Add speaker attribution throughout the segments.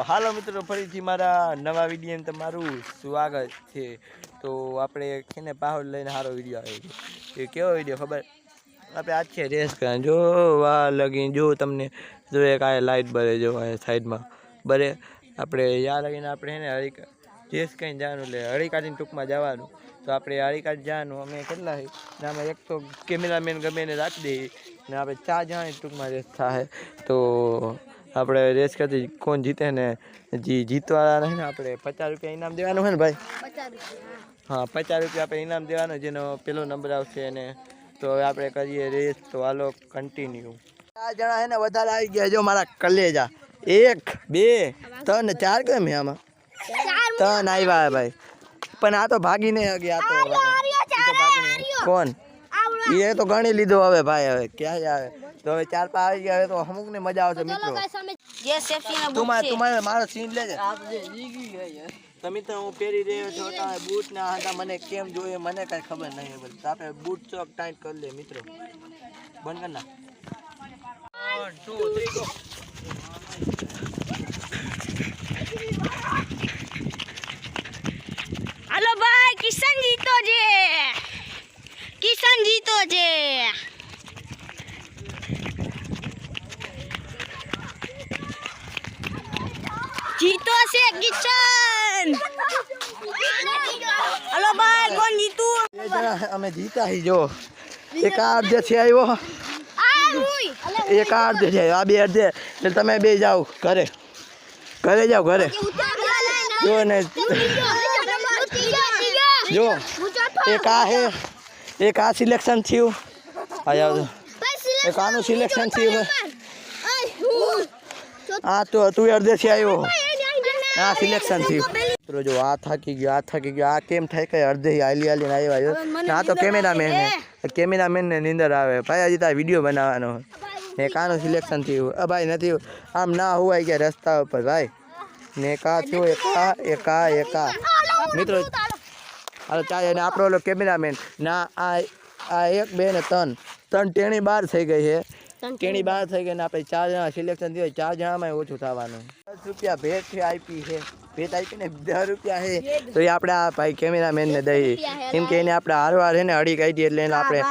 Speaker 1: હાલો મિત્રો ફરીથી મારા નવા વિડીયો તમારું સ્વાગત છે। તો આપણે કેને પાહોડ લઈને સારો વિડીયો આવ્યો છે। એ કેવો વિડીયો ખબર? આપણે આજ છે રેસ કરવા જો વા લગી જો તમને જો એક આ લાઇટ બરે જો સાઈડમાં બરે આપણે યા લગીને આપણે ને હરિકા રેસ કઈ જવાનું એટલે હરિકાજીને ટૂંકમાં જવાનું। તો આપણે હરિકાજી જવાનું અમે કેટલા છે ને અમે એક તો કેમેરામેન ગમે એને રાખી દઈએ ને આપણે 4 જણાની ટૂંકમાં રેસ થાય। તો આપણે રેસ કરતી કોણ જીતે ને જીતવાળા નહીં ને આપણે 50 રૂપિયા ઇનામ દેવાનું है ને ભાई? 50 રૂપિયા। हाँ 50 રૂપિયા આપણે ઇનામ દેવાનું જેનો પેલો નંબર આવશે એને। તો હવે આપણે કરીએ રેસ। તો હાલો કન્ટિન્યુ। 4 જણા है ને વધારે આવી ગયા જો મારા કલેજા 1 2 3 4 કેમ હે આમાં 3 આવ્યા ભાઈ પણ આ તો ભાગી નહીં ગયા તો કોણ ये तो गणी लीधो हवे भाई हवे क्या आवे तो हवे 4 पा આવી ગયા તો અમુક ને મજા આવશે મિત્રો।
Speaker 2: ये सेफ्टी ना बूट
Speaker 1: तुम्हारे तुम्हारे मारो सीन लेजे आप जे जीगी है તમે તો હું પહેરી રહ્યો છો તો બૂટ ના હતા મને કેમ જોઈએ મને કઈ ખબર નહીં બસ આપણે બૂટ ચોક ટાઈટ કરી લે મિત્રો બંધ કર ના 1 2 3 ગો।
Speaker 2: हेलो भाई किशन जीतो जे जीतो से किशन। हेलो भाई कौन जीतू?
Speaker 1: ये जरा हमें जीता ही जो एक आर जे છે આવ્યો એક આર જે છે આ બે અડધે એટલે તમે બે જાઓ ઘરે ઘરે જાઓ ઘરે જો ને જો એક આ હે एक आ सिलेक्शन थी आ जाओ एक आनु सिलेक्शन थी हाँ तो तू अर्धे से आयो हाँ सिलेक्शन थी तो जो आ थकी गयो आ केम થાય કે અડધે આલી આલી આવ્યો ના તો કેમેરામેન ને નીંદર આવે ભાઈ હજી તાર વિડિયો બનાવવાનો ને કાનો સિલેક્શન થયું ભાઈ નથી આમ ના હોય કે રસ્તા ઉપર ભાઈ ને કા થયો એક આ મિત્રો હાલો ચાલે ને આપણો ઓલો કેમેરામેન ના આ 1 2 ને 3 ટેણી 12 થઈ ગઈ છે ટેણી 12 થઈ ગઈ ને આપણે 4 જણા સિલેક્શન થયો 4 જણામાં ઓછું થવાનું 10 રૂપિયા ભેટ છે આપી છે ભેટ આપી ને 10 રૂપિયા છે તો એ આપણે આ ભાઈ કેમેરામેન ને દઈએ એમ કે એને આપણે હારવાર છે ને અડી કાઢી એટલે એને આપણે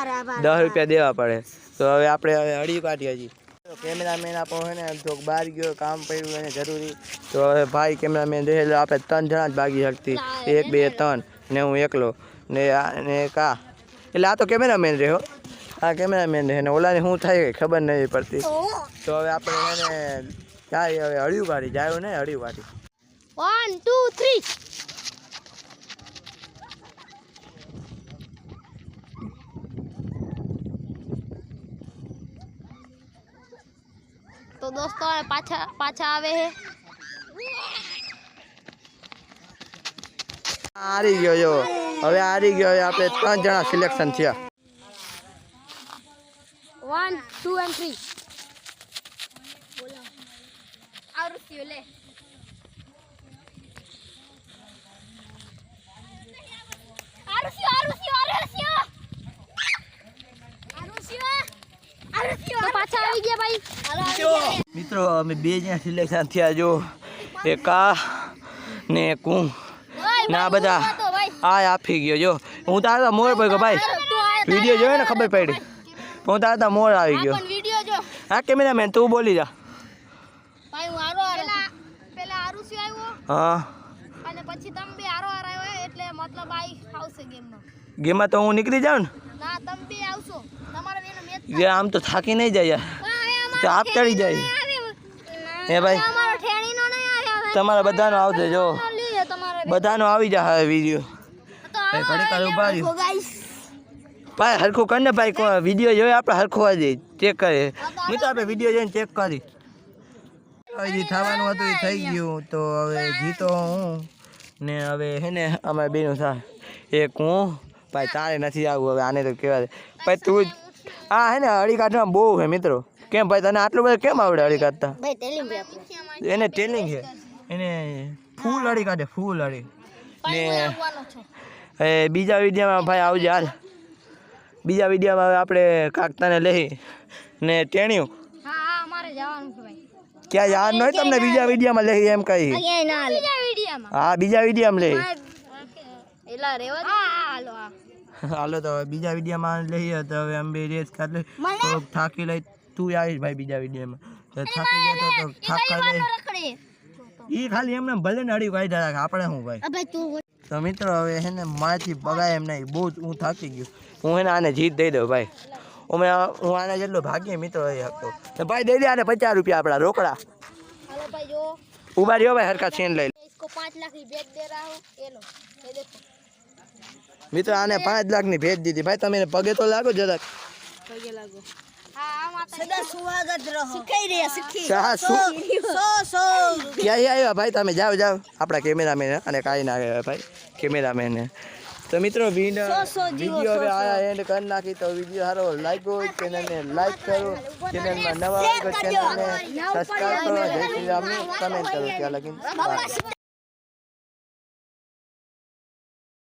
Speaker 1: 10 રૂપિયા દેવા પડે તો હવે આપણે અડી કાઢી હજી કેમેરામેન આપણો છે ને જો બહાર ગયો કામ પડ્યું એને જરૂરી તો હવે ભાઈ કેમેરામેન રહે એટલે આપણે 3 જણા જ ભાગી શકતી 1 2 3 ને હું એકલો ને કા એટલે આ તો કેમેરામેન રહ્યો આ કેમેરામેન રહે ને ઓલાને શું થાય ખબર નહીં પડતી તો હવે આપણે એને જાય હવે હળિયું કાઢી જાય ને હળિયું કાઢી
Speaker 2: 1 2 3 तो दोस्तों पाछा आवे है
Speaker 1: हारी गयो जो હવે હારી ગયો આપણે 3 જણા સિલેક્શન થયા
Speaker 2: 1 2 and 3 બોલો આરુષિયો લે આરુષિયો તો પાછા આવી ગયા ભાઈ
Speaker 1: મિત્રો અમે 2 જણા સિલેક્શન થયા જો એક આ ને કું ના બધા આ આપી ગયો જો હું તારા મોર પર ભાઈ વિડિયો જોયો ને ખબર પડી હું તારા મોર આવી ગયો
Speaker 2: વિડિયો જો
Speaker 1: હા કેમેરામેન તું બોલી જા
Speaker 2: ભાઈ હું આરો પેલા આરુષી આવ્યો
Speaker 1: હા
Speaker 2: અને પછી તમે બે આરો આવ્યો એટલે મતલબ આઈ આવશે
Speaker 1: ગેમમાં તો હું નીકળી જાઉં ને
Speaker 2: ના તમે બે આવશો તમારો એનો મેચ
Speaker 1: જે આમ તો થાકી નહીં જાય તો આપ ચડી જાય હે ભાઈ
Speaker 2: અમારો ઠેણીનો નહીં આવ્યો
Speaker 1: તમારા બધાનો આવશે જો બધાનો આવી જાય વિડિયો ઘડી કાલ ઉભા રહ્યો ભાઈ હરખું કર ને ભાઈ વિડિયો જોઈ આપણે હરખું આ જઈ ચેક કરે મિત્રો આપણે વિડિયો જોઈને ચેક કરી હજી થવાનું હતું એ થઈ ગયું તો હવે જીતો હું ને હવે હે ને અમારે બેનું થાય એક હું ભાઈ તારે નથી આવું હવે આને તો કહેવાય ભાઈ તું હા હે ને અડી કાઢવામાં બહુ છે મિત્રો કેમ ભાઈ તને આટલું બધું કેમ આવડે અડી કાઢતા
Speaker 2: ભાઈ ટેલિંગ છે આપણે
Speaker 1: એને ટેલિંગ છે એને ફૂલ અડી કાઢે ફૂલ અડી ને બીજા વિડીયોમાં ભાઈ આવજે હાલ બીજા વિડીયોમાં હવે આપણે કાકતાને લઈ ને ટેણ્યું
Speaker 2: હા અમારે જવાનું છે ભાઈ
Speaker 1: ક્યાં યાદ ન હોય તમને બીજા વિડીયોમાં લઈ એમ કહી
Speaker 2: બીજા વિડીયોમાં
Speaker 1: હા બીજા વિડીયોમાં લઈ
Speaker 2: એલા રેવા દે હાલો
Speaker 1: હાલો તો હવે બીજા વિડીયોમાં લઈએ તો હવે અમે રેસ કાઢ તો થાકી લઈ તું આવીશ ભાઈ બીજા વિડીયોમાં તો થાકી ગયા તો થાક કાઢે
Speaker 2: રખડે
Speaker 1: ઈ ખાલી એમને ભલે ને અડી કાઢ્યા આપણે શું ભાઈ
Speaker 2: અબે તું
Speaker 1: તો મિત્રો હવે હે ને મારાથી પગાય એમ નહીં બહુ હું થાકી ગયો હું એને આને જીત દઈ દઉં ભાઈ હું આને જેટલો ભાગ્ય મિત્રો એ હતો તો ભાઈ દઈ દે આને 50 રૂપિયા આપણા રોકડા
Speaker 2: हेलो भाई जो
Speaker 1: ઉભા રહ્યો ભાઈ હરકા ચેન લઈ
Speaker 2: इसको 5 लाख की भेज दे रहा हूँ ये लो ये देखो
Speaker 1: મિત્રો આને 5 લાખની ભેટ દીધી ભાઈ તમે એને પગે તો લાગો જરાક
Speaker 2: पगे लागो हाँ माता
Speaker 3: સદા સ્વાગત રહો શીખાઈ રહ્યા શીખી
Speaker 1: હા શું
Speaker 3: 100
Speaker 1: ક્યાં આવ્યા ભાઈ તમે જાઓ જાઓ આપણા કેમેરામેન અને કાંઈ ના આવ્યા ભાઈ કેમેરામેન તો મિત્રો વિડીયો હવે આયા એન્ડ કરી નાખી તો વિડીયો સારો લાગ્યો હોય ચેનલને લાઈક કરો ચેનલમાં નવા હોય તો ચેનલને સબસ્ક્રાઈબ કરો જય શ્રી રામ કમેન્ટ કરો ત્યાં લગીને